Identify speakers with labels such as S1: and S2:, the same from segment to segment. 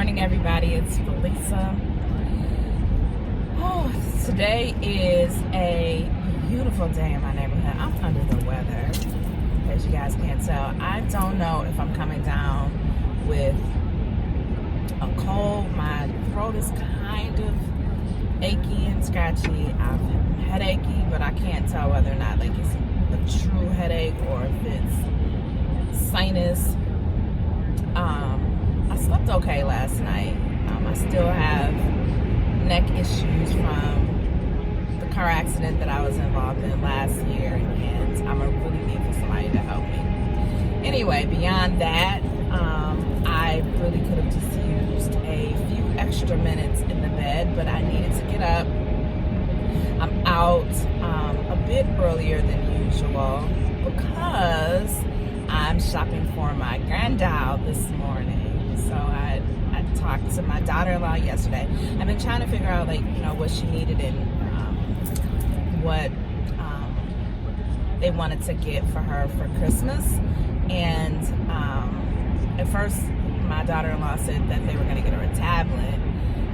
S1: morning, everybody. It's Felisa. Oh, today is a beautiful day in my neighborhood. I'm under the weather, as you guys can't tell. I don't know if I'm coming down with a cold. My throat is kind of achy and scratchy. I'm headachy, but I can't tell whether or not like it's a true headache or if it's sinus. I slept okay last night. I still have neck issues from the car accident that I was involved in last year, and I'm gonna really need for somebody to help me. Anyway, beyond that, I really could have just used a few extra minutes in the bed, but I needed to get up. I'm out a bit earlier than usual because I'm shopping for my granddaughter this morning. So I talked to my daughter-in-law yesterday. I've been trying to figure out what she needed and what they wanted to get for her for Christmas. And at first my daughter-in-law said that they were going to get her a tablet.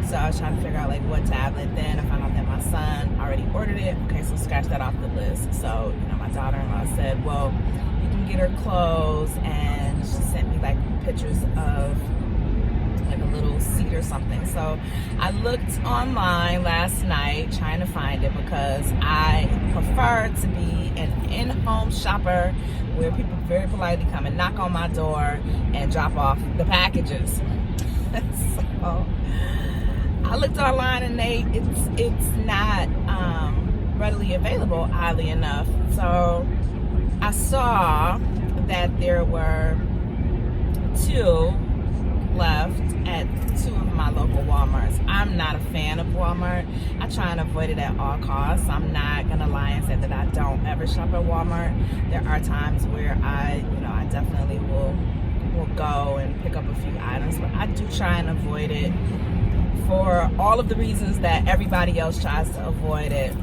S1: So I was trying to figure out what tablet. Then I found out that my son already ordered it. Okay, so scratch that off the list. So my daughter-in-law said, well, you can get her clothes, and she sent me pictures of a little seat or something. So I looked online last night trying to find it because I prefer to be an in-home shopper where people very politely come and knock on my door and drop off the packages. So I looked online and it's not readily available, oddly enough. So I saw that there were 2 left at 2 of my local Walmarts. I'm not a fan of Walmart. I try and avoid it at all costs. I'm not gonna lie and say that I don't ever shop at Walmart. There are times where I definitely will go and pick up a few items, but I do try and avoid it for all of the reasons that everybody else tries to avoid it.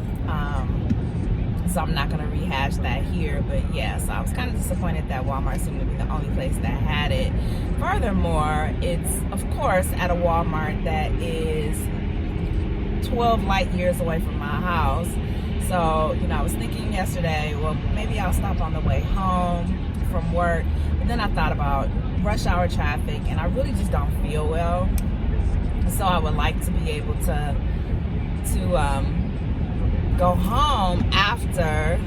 S1: So I'm not gonna rehash that here, but yeah, so I was kind of disappointed that Walmart seemed to be the only place that had it. Furthermore, it's of course at a Walmart that is 12 light years away from my house. So, I was thinking yesterday, well, maybe I'll stop on the way home from work. But then I thought about rush hour traffic, and I really just don't feel well. So I would like to be able to go home after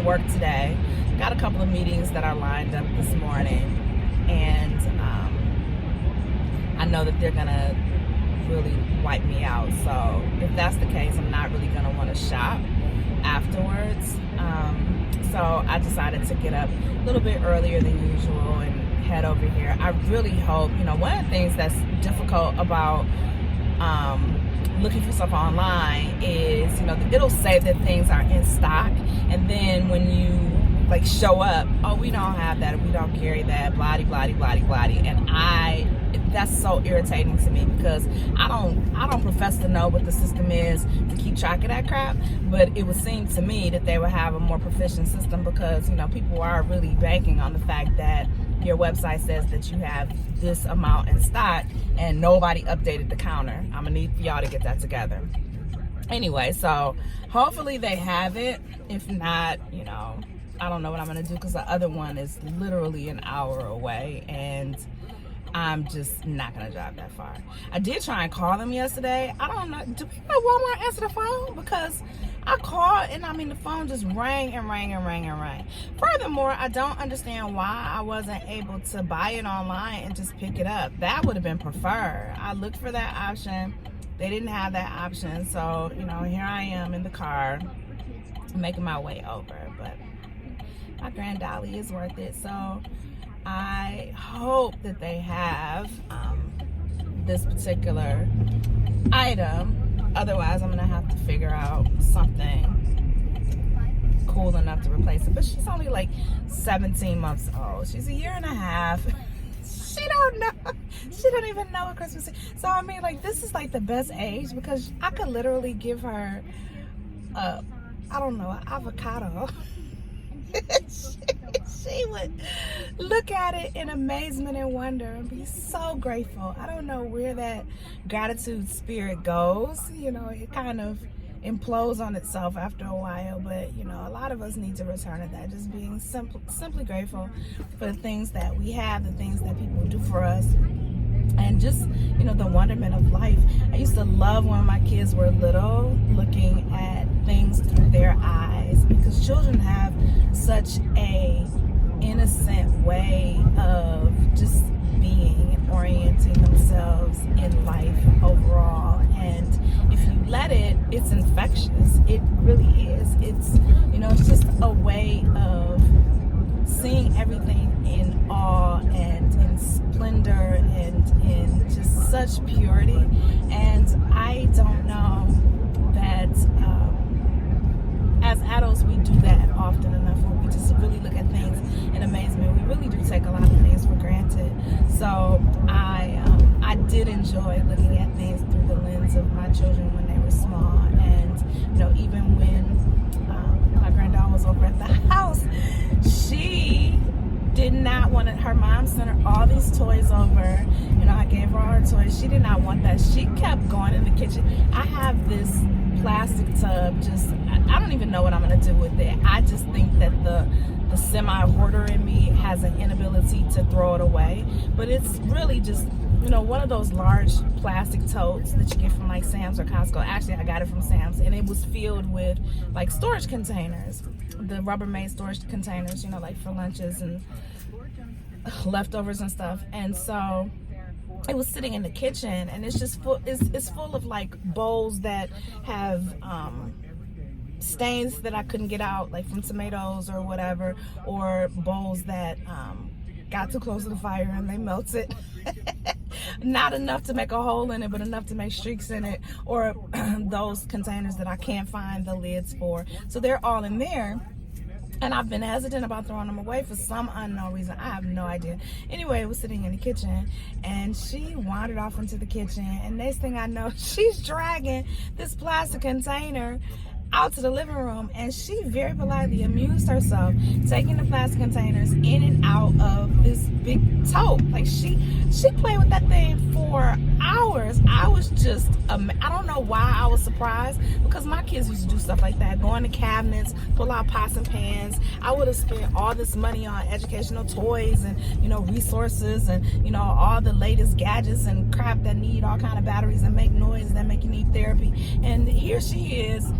S1: work today. Got a couple of meetings that are lined up this morning, and I know that they're gonna really wipe me out. So if that's the case, I'm not really gonna want to shop afterwards. So I decided to get up a little bit earlier than usual and head over here. I really hope, one of the things that's difficult about looking for stuff online is, it'll say that things are in stock, and then when you show up, oh, we don't have that, we don't carry that, blah blah blah blah, and that's so irritating to me because I don't profess to know what the system is to keep track of that crap, but it would seem to me that they would have a more proficient system because people are really banking on the fact that your website says that you have this amount in stock and nobody updated the counter. I'm gonna need for y'all to get that together. Anyway, so hopefully they have it. If not, I don't know what I'm gonna do because the other one is literally an hour away and I'm just not gonna drive that far. I did try and call them yesterday. I don't know, do people at Walmart answer the phone? Because I called and the phone just rang and rang and rang and rang. Furthermore, I don't understand why I wasn't able to buy it online and just pick it up. That would have been preferred. I looked for that option. They didn't have that option. So, here I am in the car making my way over. But my granddaughter is worth it. So I hope that they have this particular item. Otherwise, I'm gonna have to figure out something cool enough to replace it. But she's only 17 months old. She's a year and a half. She don't know. She don't even know what Christmas is. So this is the best age because I could literally give her I don't know, an avocado. She would look at it in amazement and wonder and be so grateful. I don't know where that gratitude spirit goes. You know, it kind of implodes on itself after a while, but you know, a lot of us need to return to that, just being simply grateful for the things that we have, the things that people do for us, and just, you know, the wonderment of life. I used to love when my kids were little, looking at things through their eyes, because children have such a innocent way of just being and orienting themselves in life overall. And if you let it, it's infectious. It really is. It's, you know, it's just a way of seeing everything in awe and in splendor and in just such purity. And I don't know that as adults we do that often enough, where we just really look at things in amazement. We really do take a lot of things for granted. So I did enjoy looking at things through the lens of my children when they were small. And you know, even when my granddaughter was over at the house, she did not want it. Her mom sent her all these toys over. You know, I gave her all her toys. She did not want that. She kept going in the kitchen. I have this plastic tub, just I don't even know what I'm gonna do with it. I just think that the semi-hoarder in me has an inability to throw it away, but it's really just, you know, one of those large plastic totes that you get from like Sam's or Costco. Actually, I got it from Sam's, and it was filled with like storage containers, the Rubbermaid storage containers, you know, like for lunches and leftovers and stuff. And so it was sitting in the kitchen, and it's just full. It's full of like bowls that have stains that I couldn't get out, like from tomatoes or whatever, or bowls that got too close to the fire and they melted. Not enough to make a hole in it, but enough to make streaks in it, or those containers that I can't find the lids for. So they're all in there. And I've been hesitant about throwing them away for some unknown reason. I have no idea. Anyway, it was sitting in the kitchen, and she wandered off into the kitchen. And next thing I know, she's dragging this plastic container out to the living room, and she very politely amused herself taking the plastic containers in and out of this big tote. Like she played with that thing for hours. I was just I don't know why I was surprised, because my kids used to do stuff like that, go in the cabinets, pull out pots and pans. I would have spent all this money on educational toys and, you know, resources and, you know, all the latest gadgets and crap that need all kind of batteries and make noise that make you need therapy. And here she is,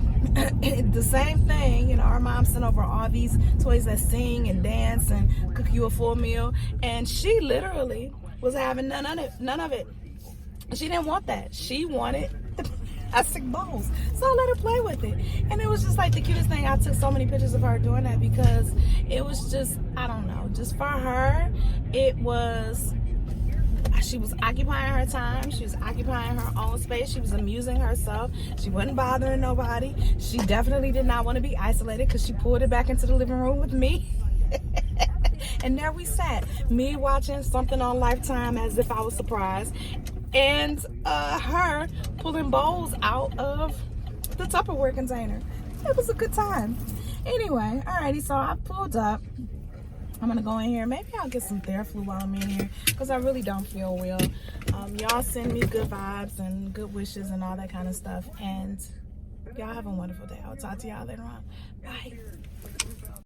S1: the same thing. You know, our mom sent over all these toys that sing and dance and cook you a full meal, and she literally was having none of it. She didn't want that. She wanted the plastic bowls. So I let her play with it, and it was just like the cutest thing. I took so many pictures of her doing that, because it was just, I don't know, just for her, it was, she was occupying her time. She was occupying her own space. She was amusing herself. She wasn't bothering nobody. She definitely did not want to be isolated, because she pulled it back into the living room with me. And there we sat, me watching something on Lifetime as if I was surprised, and her pulling bowls out of the Tupperware container. It was a good time. Anyway, alrighty, so I pulled up. I'm gonna go in here. Maybe I'll get some Theraflu while I'm in here, because I really don't feel well. Y'all send me good vibes and good wishes and all that kind of stuff. And y'all have a wonderful day. I'll talk to y'all later on. Bye.